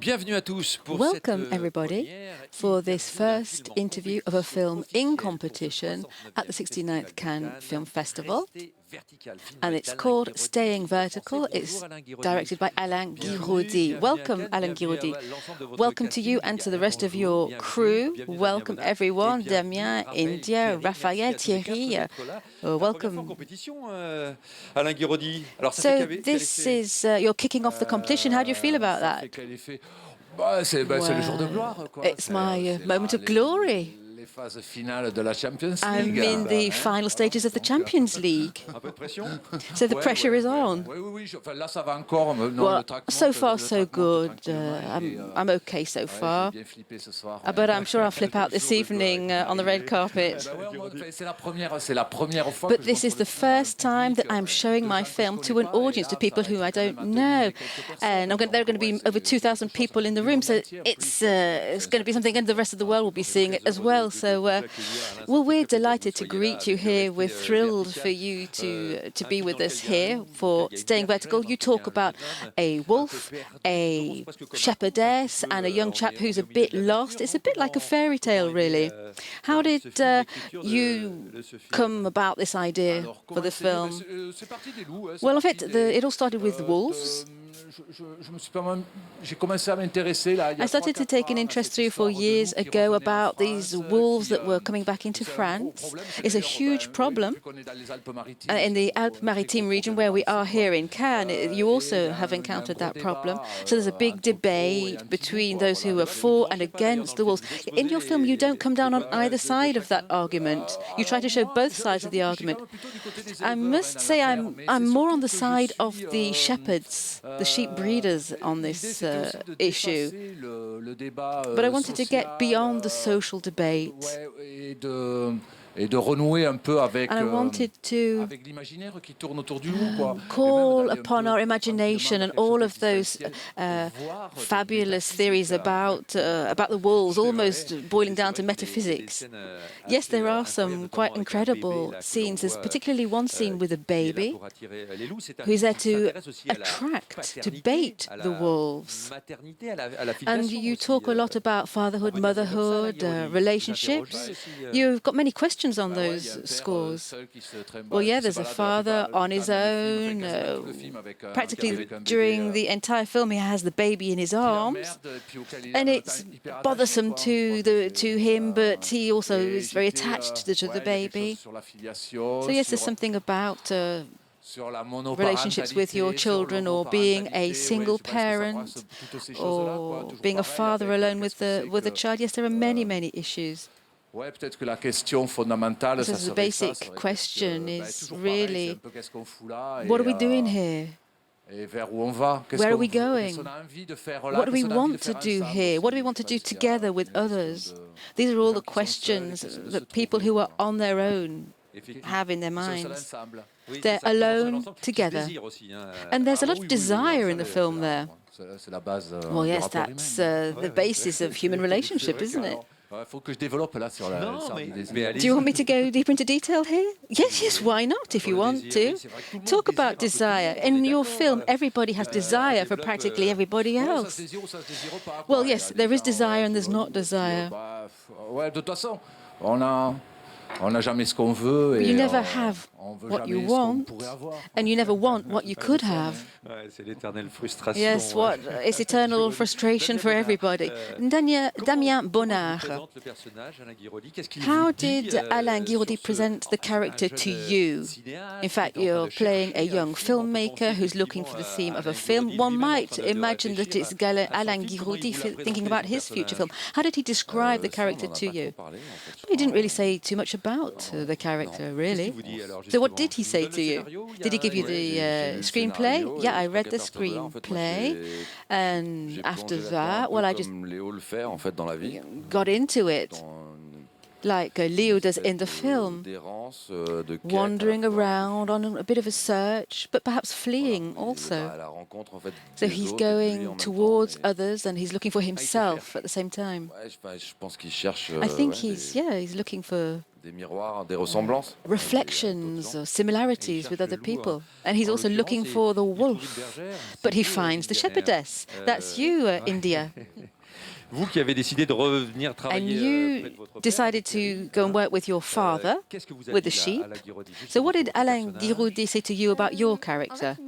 Bienvenue à tous pour Welcome everybody for this first interview of a film in competition at the 69th Cannes Film Festival. And it's called Staying Vertical. It's directed by Alain Guiraudie. Welcome, Alain Guiraudie. Welcome to you and to the rest of your crew. Welcome, everyone. Damien, India, Raphaël, Thiery. Welcome. Alain Guiraudie. So this is, you're kicking off the competition. How do you feel about that? It's my moment of glory. I'm in the final stages of the Champions League. So the pressure is on. Well, so far so good. I'm okay so far. But I'm sure I'll flip out this evening on the red carpet. But this is the first time that I'm showing my film to an audience, to people who I don't know. And there are going to be over 2,000 people in the room, so it's going to be something, and the rest of the world will be seeing it as well. So, well, we're delighted to greet you here. We're thrilled for you to be with us here for Staying Vertical. You talk about a wolf, a shepherdess, and a young chap who's a bit lost. It's a bit like a fairy tale, really. How did you come about this idea for the film? Well, it all started with the wolves. I started to take an interest 3 or 4 years ago about these wolves that were coming back into France. It's a huge problem in the Alpes-Maritimes region where we are here in Cannes. You also have encountered that problem. So there's a big debate between those who are for and against the wolves. In your film, you don't come down on either side of that argument. You try to show both sides of the argument. I must say I'm more on the side of the shepherds, the sheep breeders on this issue. But I wanted to get beyond the social debate. And I wanted to call upon our imagination and all of those fabulous theories about the wolves, almost boiling down to metaphysics. Yes, there are some quite incredible scenes. There's particularly one scene with a baby who's there to attract, to bait the wolves. And you talk a lot about fatherhood, motherhood, relationships. You've got many questions on those scores. Well, yeah, there's a father on his own. Practically during the entire film, he has the baby in his arms, and it's bothersome to him, but he also is very attached to the baby. So yes, there's something about relationships with your children, or being a single parent, or being a father alone with a child. Yes, there are many, many issues. So the basic question is really, what are we doing here? Where are we going? What do we want to do here? What do we want to do together with others? These are all the questions that people who are on their own have in their minds. They're alone together. And there's a lot of desire in the film there. Well, yes, that's the basis of human relationship, isn't it? Do you want me to go deeper into detail here? Yes, why not, if you want to. Talk about desire. In your film, everybody has desire for practically everybody else. Well, yes, there is desire and there's not desire. You never have what you want, and you never want what you could have. Yes, it's eternal frustration for everybody. Damien, Bonnard. How did Alain Guiraudie present the character to you? In fact, you're playing a young filmmaker who's looking for the theme of a film. One might imagine that it's Alain Guiraudie thinking about his future film. How did he describe the character to you? He didn't really say too much about the character, really. So what did he say to you? Did he give you the screenplay? Yeah, I read the screenplay, and after that, well, I just got into it. like Leo does in the film, wandering around on a bit of a search, but perhaps fleeing also. So he's going towards others and he's looking for himself at the same time. I think he's looking for reflections or similarities with other people. And he's also looking for the wolf. But he finds the shepherdess. That's you, India. Vous qui avez décidé de revenir And travailler you decided to go and work with your father, with the sheep. So what did Alain Guiraudie say to you about your character?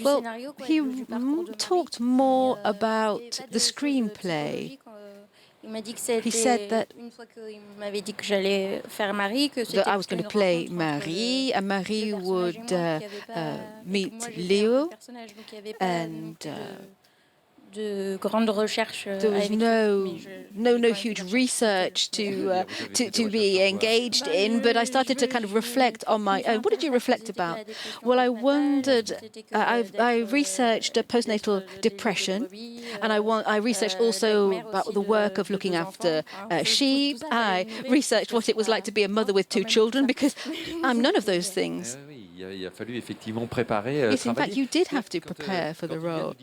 Well, he talked more about the screenplay. He said that I was going to play Marie, and Marie would meet Leo, and there was no huge research to be engaged in, but I started to kind of reflect on my own. What did you reflect about? Well, I wondered, I researched postnatal depression, and I researched also about the work of looking after sheep. I researched what it was like to be a mother with 2 children, because I'm none of those things. Yes, in fact, you did have to prepare for the role.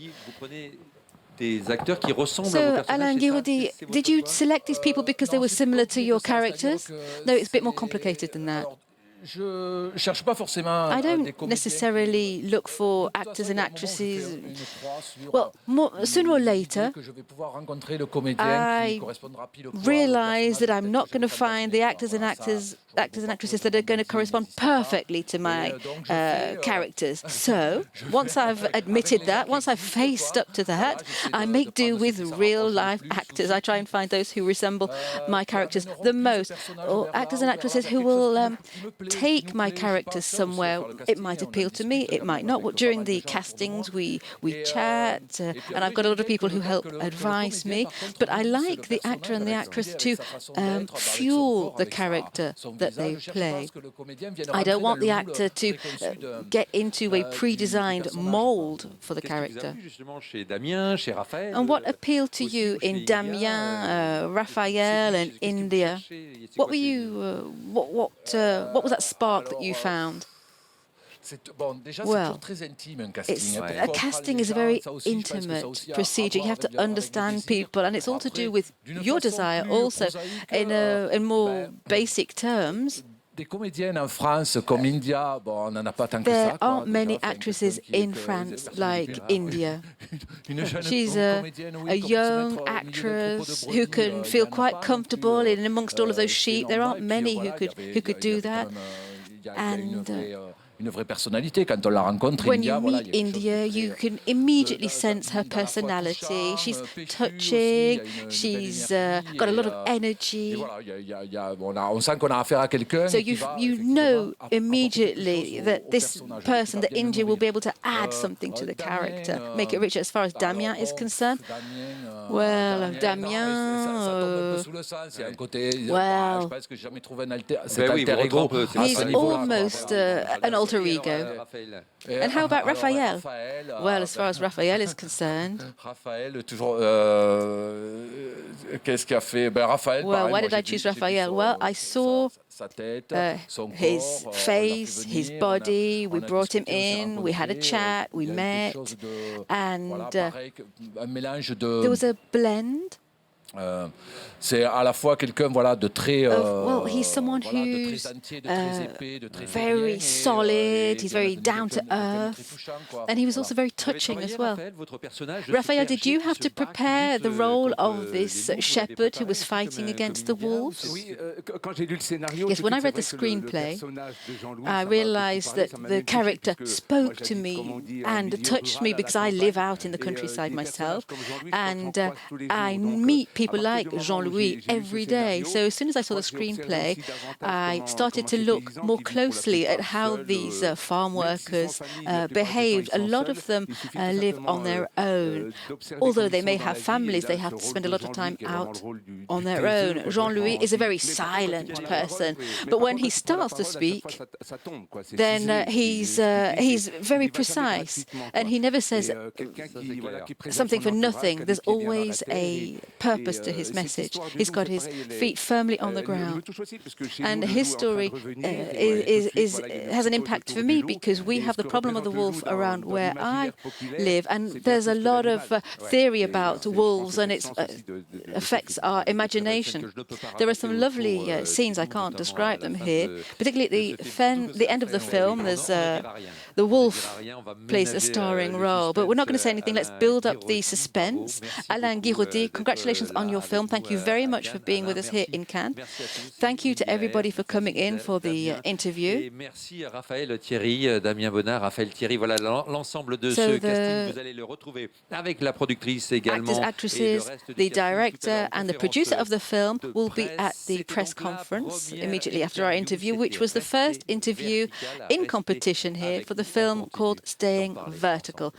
So, Alain Guiraudie, did you select these people because they were similar to your characters? No, it's a bit more complicated than that. I don't necessarily look for actors and actresses. Well, sooner or later, I realize that I'm not going to find the actors and actresses that are going to correspond perfectly to my characters. So, once I've admitted that, once I've faced up to that, I make do with real-life actors. I try and find those who resemble my characters the most, or actors and actresses who will take my characters somewhere. It might appeal to me, it might not. During the castings, we chat, and I've got a lot of people who help advise me. But I like the actor and the actress to fuel the character that they play. I don't want the actor to get into a pre-designed mold for the character. And what appealed to you in Damien, Raphaël, and India? What were you? What was that spark that you found? Well, casting is a very intimate procedure. You have to understand people, and it's all to do with your desire also. In more basic terms, there aren't many actresses in France like India. She's a young actress who can feel quite comfortable in amongst all of those sheep. There aren't many who could do that. And when you meet India, you can immediately sense her personality. She's touching, she's got a lot of energy. So you know immediately that this person, that India, will be able to add something to the character, make it richer. As far as Damien is concerned, well, Damien, well, he's almost an alter ego. And how about Raphaël? Well, as far as Raphaël is concerned, well, why did I choose Raphaël? Well, I saw his face, his body. We brought him in, we had a chat, we met, and there was a blend. Well, he's someone who's very solid, he's very down to earth, and he was also very touching as well. Raphaël, did you have to prepare the role of this shepherd who was fighting against the wolves? Yes, when I read the screenplay, I realized that the character spoke to me and touched me because I live out in the countryside myself, and I meet people like Jean-Louis every day. So as soon as I saw the screenplay, I started to look more closely at how these farm workers behaved. A lot of them live on their own. Although they may have families, they have to spend a lot of time out on their own. Jean-Louis is a very silent person, but when he starts to speak, then he's very precise, and he never says something for nothing. There's always a purpose us to his message. He's got his feet firmly on the ground. And his story has an impact for me because we have the problem of the wolf around where I live, and there's a lot of theory about wolves, and it affects our imagination. There are some lovely scenes, I can't describe them here, particularly at the end of the film. There's the wolf plays a starring role, but we're not going to say anything. Let's build up the suspense. Alain, Guiraudie, congratulations on your film. Thank you very much for being with us here in Cannes. Thank you to everybody for coming in for the interview. Merci Raphaël, Thiery, Damien, Bonnard, Raphaël, Thiery. Voilà l'ensemble de ce casting. Vous allez le retrouver avec la productrice également. Actors, actresses, the director and the producer of the film will be at the press conference immediately after our interview, which was the first interview in competition here for the film called Staying Vertical.